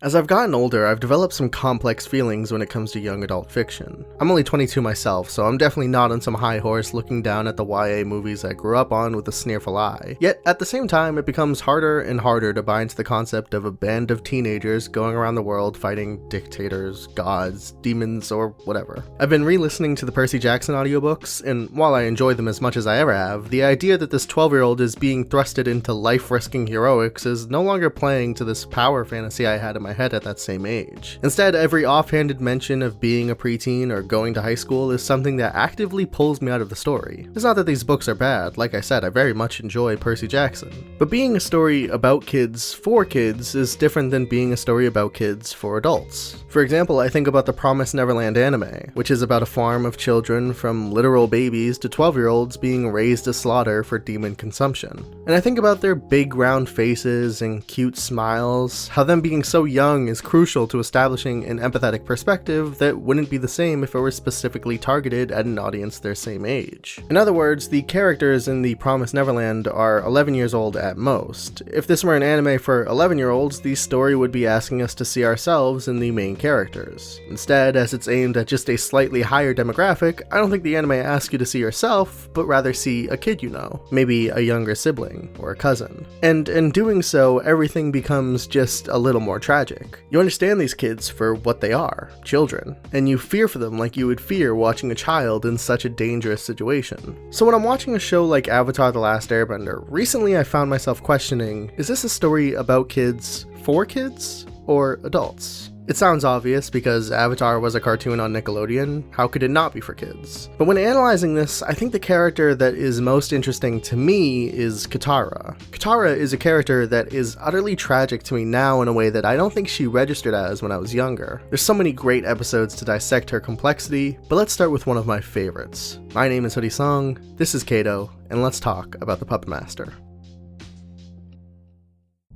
As I've gotten older, I've developed some complex feelings when it comes to young adult fiction. I'm only 22 myself, so I'm definitely not on some high horse looking down at the YA movies I grew up on with a sneerful eye. Yet, at the same time, it becomes harder and harder to buy into the concept of a band of teenagers going around the world fighting dictators, gods, demons, or whatever. I've been re-listening to the Percy Jackson audiobooks, and while I enjoy them as much as I ever have, the idea that this 12-year-old is being thrusted into life-risking heroics is no longer playing to this power fantasy I had in my head at that same age. Instead, every offhanded mention of being a preteen or going to high school is something that actively pulls me out of the story. It's not that these books are bad, like I said, I very much enjoy Percy Jackson. But being a story about kids for kids is different than being a story about kids for adults. For example, I think about the Promised Neverland anime, which is about a farm of children from literal babies to 12-year-olds being raised to slaughter for demon consumption. And I think about their big round faces and cute smiles, how them being so young is crucial to establishing an empathetic perspective that wouldn't be the same if it were specifically targeted at an audience their same age. In other words, the characters in the Promised Neverland are 11 years old at most. If this were an anime for 11-year-olds, the story would be asking us to see ourselves in the main characters. Instead, as it's aimed at just a slightly higher demographic, I don't think the anime asks you to see yourself, but rather see a kid you know, maybe a younger sibling or a cousin. And in doing so, everything becomes just a little more tragic. You understand these kids for what they are, children, and you fear for them like you would fear watching a child in such a dangerous situation. So when I'm watching a show like Avatar: The Last Airbender, recently I found myself questioning, is this a story about kids for kids or adults? It sounds obvious because Avatar was a cartoon on Nickelodeon, how could it not be for kids? But when analyzing this, I think the character that is most interesting to me is Katara. Katara is a character that is utterly tragic to me now in a way that I don't think she registered as when I was younger. There's so many great episodes to dissect her complexity, but let's start with one of my favorites. My name is Hoodie Song, this is Kato, and let's talk about the Puppet Master.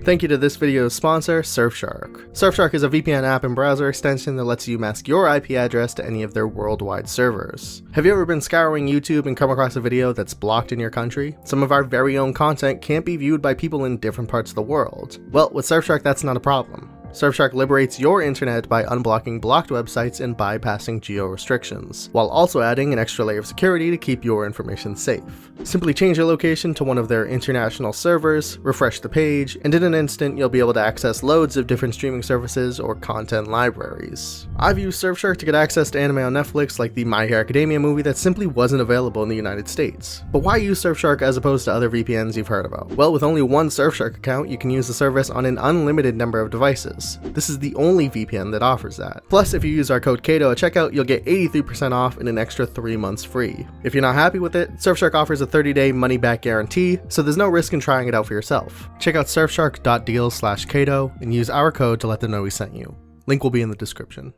Thank you to this video's sponsor, Surfshark. Surfshark is a VPN app and browser extension that lets you mask your IP address to any of their worldwide servers. Have you ever been scouring YouTube and come across a video that's blocked in your country? Some of our very own content can't be viewed by people in different parts of the world. Well, with Surfshark that's not a problem. Surfshark liberates your internet by unblocking blocked websites and bypassing geo-restrictions, while also adding an extra layer of security to keep your information safe. Simply change your location to one of their international servers, refresh the page, and in an instant you'll be able to access loads of different streaming services or content libraries. I've used Surfshark to get access to anime on Netflix like the My Hero Academia movie that simply wasn't available in the United States. But why use Surfshark as opposed to other VPNs you've heard about? Well, with only one Surfshark account, you can use the service on an unlimited number of devices. This is the only VPN that offers that. Plus, if you use our code Kato at checkout, you'll get 83% off and an extra 3 months free. If you're not happy with it, Surfshark offers a 30-day money-back guarantee, so there's no risk in trying it out for yourself. Check out surfshark.deal/Kato and use our code to let them know we sent you. Link will be in the description.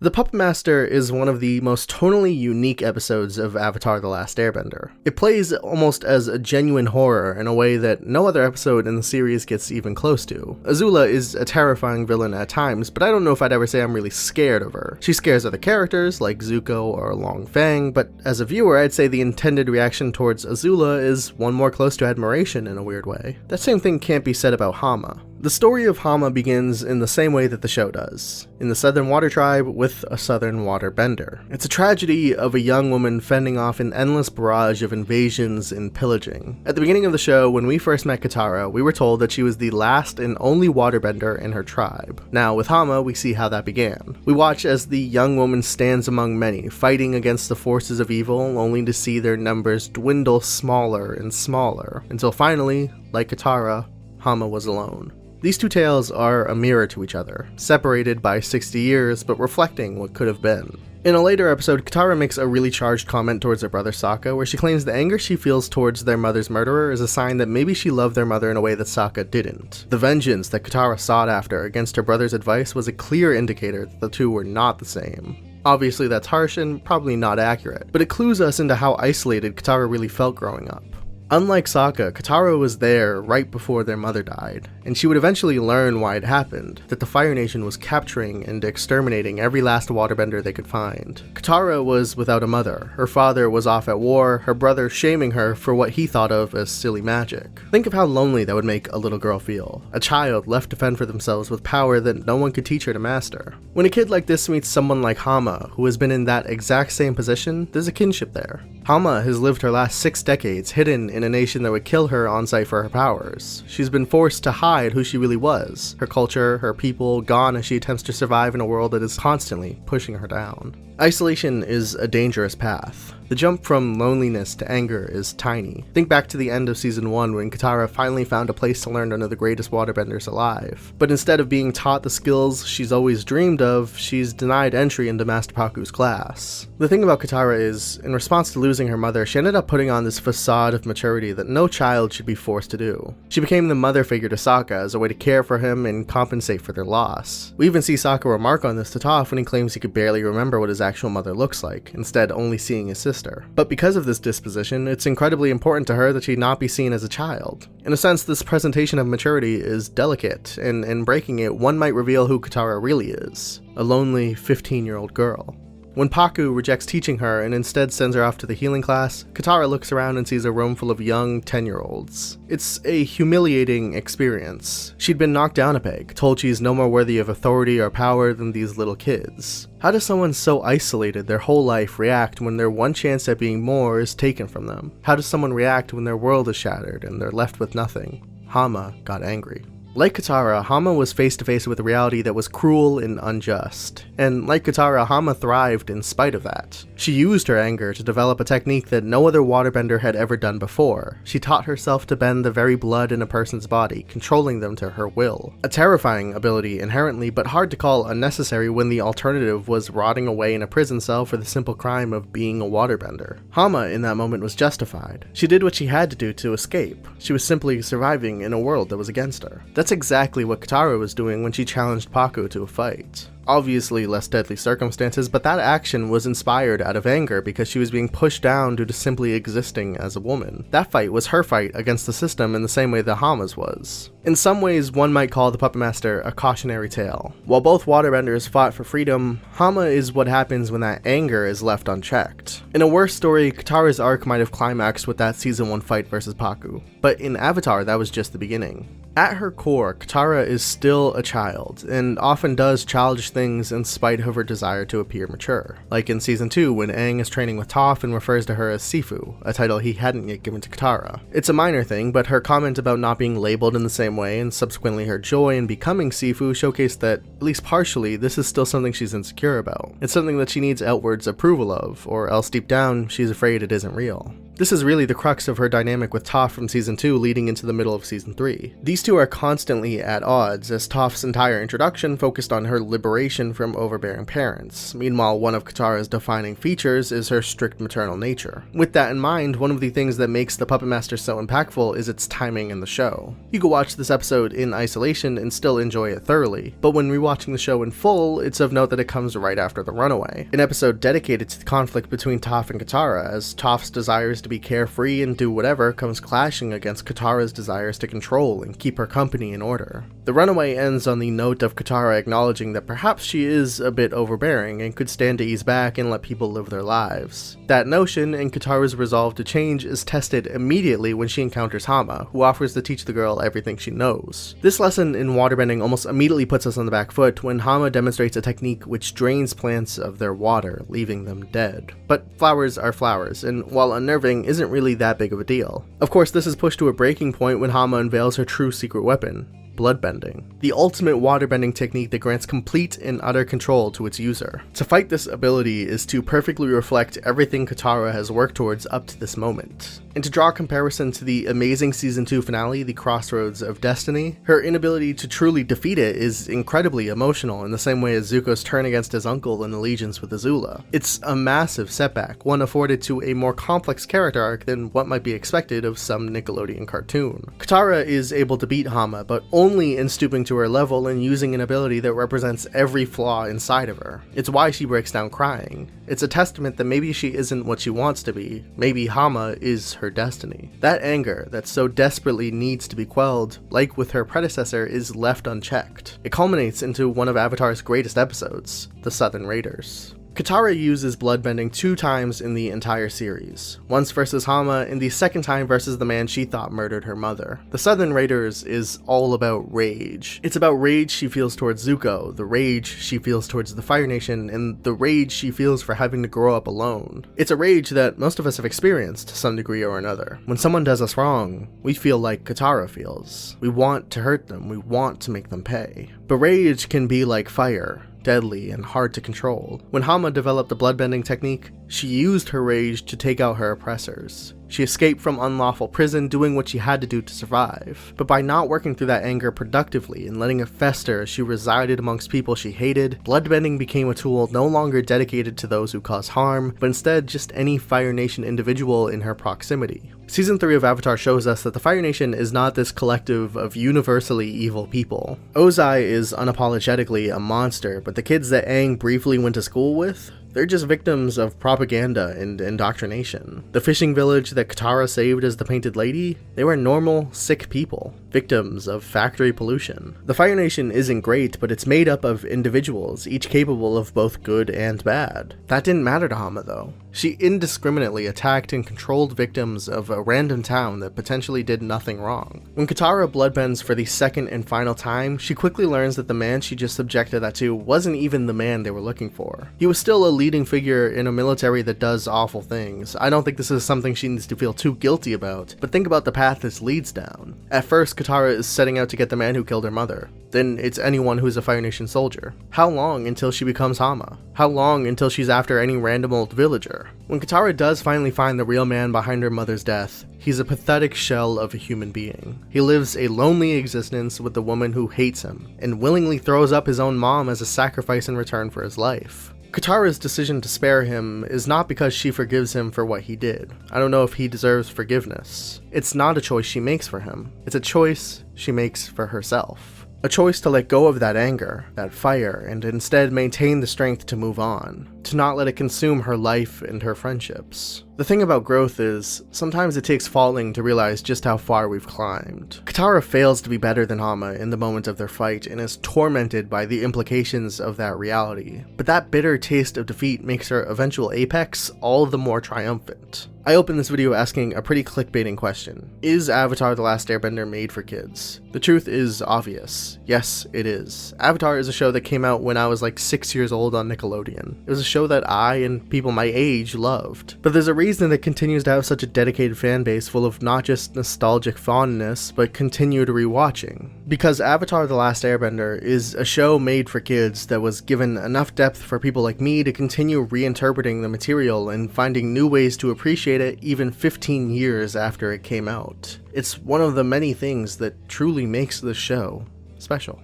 The Puppet Master is one of the most tonally unique episodes of Avatar: The Last Airbender. It plays almost as a genuine horror in a way that no other episode in the series gets even close to. Azula is a terrifying villain at times, but I don't know if I'd ever say I'm really scared of her. She scares other characters like Zuko or Long Feng, but as a viewer I'd say the intended reaction towards Azula is one more close to admiration in a weird way. That same thing can't be said about Hama. The story of Hama begins in the same way that the show does, in the Southern Water Tribe with a Southern Water Bender. It's a tragedy of a young woman fending off an endless barrage of invasions and pillaging. At the beginning of the show, when we first met Katara, we were told that she was the last and only waterbender in her tribe. Now, with Hama, we see how that began. We watch as the young woman stands among many, fighting against the forces of evil, only to see their numbers dwindle smaller and smaller, until finally, like Katara, Hama was alone. These two tales are a mirror to each other, separated by 60 years, but reflecting what could have been. In a later episode, Katara makes a really charged comment towards her brother Sokka, where she claims the anger she feels towards their mother's murderer is a sign that maybe she loved their mother in a way that Sokka didn't. The vengeance that Katara sought after against her brother's advice was a clear indicator that the two were not the same. Obviously that's harsh and probably not accurate, but it clues us into how isolated Katara really felt growing up. Unlike Sokka, Katara was there right before their mother died, and she would eventually learn why it happened, that the Fire Nation was capturing and exterminating every last waterbender they could find. Katara was without a mother, her father was off at war, her brother shaming her for what he thought of as silly magic. Think of how lonely that would make a little girl feel, a child left to fend for themselves with power that no one could teach her to master. When a kid like this meets someone like Hama, who has been in that exact same position, there's a kinship there. Hama has lived her last 6 decades hidden in a nation that would kill her on sight for her powers. She's been forced to hide who she really was, her culture, her people, gone as she attempts to survive in a world that is constantly pushing her down. Isolation is a dangerous path. The jump from loneliness to anger is tiny. Think back to the end of Season 1 when Katara finally found a place to learn under the greatest waterbenders alive. But instead of being taught the skills she's always dreamed of, she's denied entry into Master Pakku's class. The thing about Katara is, in response to losing her mother, she ended up putting on this facade of maturity that no child should be forced to do. She became the mother figure to Sokka as a way to care for him and compensate for their loss. We even see Sokka remark on this to Toph when he claims he could barely remember what his actual mother looks like, instead only seeing his sister. But because of this disposition, it's incredibly important to her that she not be seen as a child. In a sense, this presentation of maturity is delicate, and in breaking it, one might reveal who Katara really is, a lonely 15-year-old girl. When Pakku rejects teaching her and instead sends her off to the healing class, Katara looks around and sees a room full of young 10-year-olds. It's a humiliating experience. She'd been knocked down a peg, told she's no more worthy of authority or power than these little kids. How does someone so isolated their whole life react when their one chance at being more is taken from them? How does someone react when their world is shattered and they're left with nothing? Hama got angry. Like Katara, Hama was face to face with a reality that was cruel and unjust. And like Katara, Hama thrived in spite of that. She used her anger to develop a technique that no other waterbender had ever done before. She taught herself to bend the very blood in a person's body, controlling them to her will. A terrifying ability inherently, but hard to call unnecessary when the alternative was rotting away in a prison cell for the simple crime of being a waterbender. Hama in that moment was justified. She did what she had to do to escape. She was simply surviving in a world that was against her. That's exactly what Katara was doing when she challenged Pakku to a fight. Obviously less deadly circumstances, but that action was inspired out of anger because she was being pushed down due to simply existing as a woman. That fight was her fight against the system in the same way that Hama's was. In some ways, one might call the Puppet Master a cautionary tale. While both waterbenders fought for freedom, Hama is what happens when that anger is left unchecked. In a worse story, Katara's arc might have climaxed with that Season 1 fight versus Pakku, but in Avatar that was just the beginning. At her core, Katara is still a child, and often does childish things in spite of her desire to appear mature. Like in Season 2 when Aang is training with Toph and refers to her as Sifu, a title he hadn't yet given to Katara. It's a minor thing, but her comment about not being labeled in the same way and subsequently her joy in becoming Sifu showcased that, at least partially, this is still something she's insecure about. It's something that she needs outwards approval of, or else deep down, she's afraid it isn't real. This is really the crux of her dynamic with Toph from Season 2 leading into the middle of Season 3. These two are constantly at odds, as Toph's entire introduction focused on her liberation from overbearing parents. Meanwhile, one of Katara's defining features is her strict maternal nature. With that in mind, one of the things that makes the Puppet Master so impactful is its timing in the show. You can watch this episode in isolation and still enjoy it thoroughly, but when rewatching the show in full, it's of note that it comes right after the runaway, an episode dedicated to the conflict between Toph and Katara, as Toph's desires to be carefree and do whatever comes clashing against Katara's desires to control and keep her company in order. The runaway ends on the note of Katara acknowledging that perhaps she is a bit overbearing and could stand to ease back and let people live their lives. That notion, and Katara's resolve to change, is tested immediately when she encounters Hama, who offers to teach the girl everything she knows. This lesson in waterbending almost immediately puts us on the back foot when Hama demonstrates a technique which drains plants of their water, leaving them dead. But flowers are flowers, and while unnerving, isn't really that big of a deal. Of course, this is pushed to a breaking point when Hama unveils her true secret weapon, bloodbending, the ultimate waterbending technique that grants complete and utter control to its user. To fight this ability is to perfectly reflect everything Katara has worked towards up to this moment. And to draw a comparison to the amazing Season 2 finale, The Crossroads of Destiny, her inability to truly defeat it is incredibly emotional in the same way as Zuko's turn against his uncle in allegiance with Azula. It's a massive setback, one afforded to a more complex character arc than what might be expected of some Nickelodeon cartoon. Katara is able to beat Hama, but only in stooping to her level and using an ability that represents every flaw inside of her. It's why she breaks down crying. It's a testament that maybe she isn't what she wants to be, maybe Hama is her her destiny. That anger that so desperately needs to be quelled, like with her predecessor, is left unchecked. It culminates into one of Avatar's greatest episodes, the Southern Raiders. Katara uses bloodbending 2 times in the entire series, once versus Hama and the second time versus the man she thought murdered her mother. The Southern Raiders is all about rage. It's about rage she feels towards Zuko, the rage she feels towards the Fire Nation, and the rage she feels for having to grow up alone. It's a rage that most of us have experienced to some degree or another. When someone does us wrong, we feel like Katara feels. We want to hurt them, we want to make them pay. But rage can be like fire, deadly and hard to control. When Hama developed the bloodbending technique, she used her rage to take out her oppressors. She escaped from unlawful prison, doing what she had to do to survive. But by not working through that anger productively and letting it fester as she resided amongst people she hated, bloodbending became a tool no longer dedicated to those who cause harm, but instead just any Fire Nation individual in her proximity. Season 3 of Avatar shows us that the Fire Nation is not this collective of universally evil people. Ozai is unapologetically a monster, but the kids that Aang briefly went to school with, they're just victims of propaganda and indoctrination. The fishing village that Katara saved as the Painted Lady, they were normal, sick people, victims of factory pollution. The Fire Nation isn't great, but it's made up of individuals, each capable of both good and bad. That didn't matter to Hama though. She indiscriminately attacked and controlled victims of a random town that potentially did nothing wrong. When Katara bloodbends for the second and final time, she quickly learns that the man she just subjected that to wasn't even the man they were looking for. He was still a leading figure in a military that does awful things. I don't think this is something she needs to feel too guilty about, but think about the path this leads down. At first, Katara is setting out to get the man who killed her mother. Then it's anyone who's a Fire Nation soldier. How long until she becomes Hama? How long until she's after any random old villager? When Katara does finally find the real man behind her mother's death, he's a pathetic shell of a human being. He lives a lonely existence with the woman who hates him, and willingly throws up his own mom as a sacrifice in return for his life. Katara's decision to spare him is not because she forgives him for what he did. I don't know if he deserves forgiveness. It's not a choice she makes for him. It's a choice she makes for herself. A choice to let go of that anger, that fire, and instead maintain the strength to move on, to not let it consume her life and her friendships. The thing about growth is, sometimes it takes falling to realize just how far we've climbed. Katara fails to be better than Hama in the moment of their fight and is tormented by the implications of that reality, but that bitter taste of defeat makes her eventual apex all the more triumphant. I opened this video asking a pretty clickbaiting question. Is Avatar: The Last Airbender made for kids? The truth is obvious. Yes, it is. Avatar is a show that came out when I was like 6 years old on Nickelodeon. It was a show that I and people my age loved. But there's a reason it continues to have such a dedicated fan base full of not just nostalgic fondness, but continued rewatching. Because Avatar: The Last Airbender is a show made for kids that was given enough depth for people like me to continue reinterpreting the material and finding new ways to appreciate it even 15 years after it came out. It's one of the many things that truly makes this show special.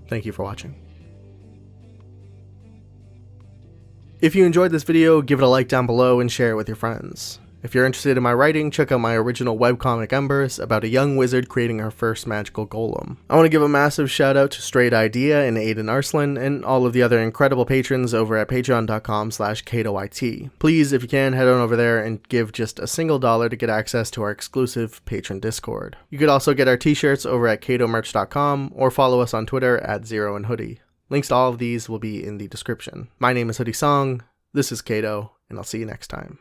Thank you for watching. If you enjoyed this video, give it a like down below and share it with your friends. If you're interested in my writing, check out my original webcomic Embers about a young wizard creating her first magical golem. I want to give a massive shout out to Straight Idea and Ardin Arslan and all of the other incredible patrons over at patreon.com/KatoIT. Please, if you can, head on over there and give just a single $1 to get access to our exclusive patron Discord. You could also get our t-shirts over at katomerch.com or follow us on Twitter at @ZeroandHoodie. Links to all of these will be in the description. My name is Hoodie Song, this is Kato, and I'll see you next time.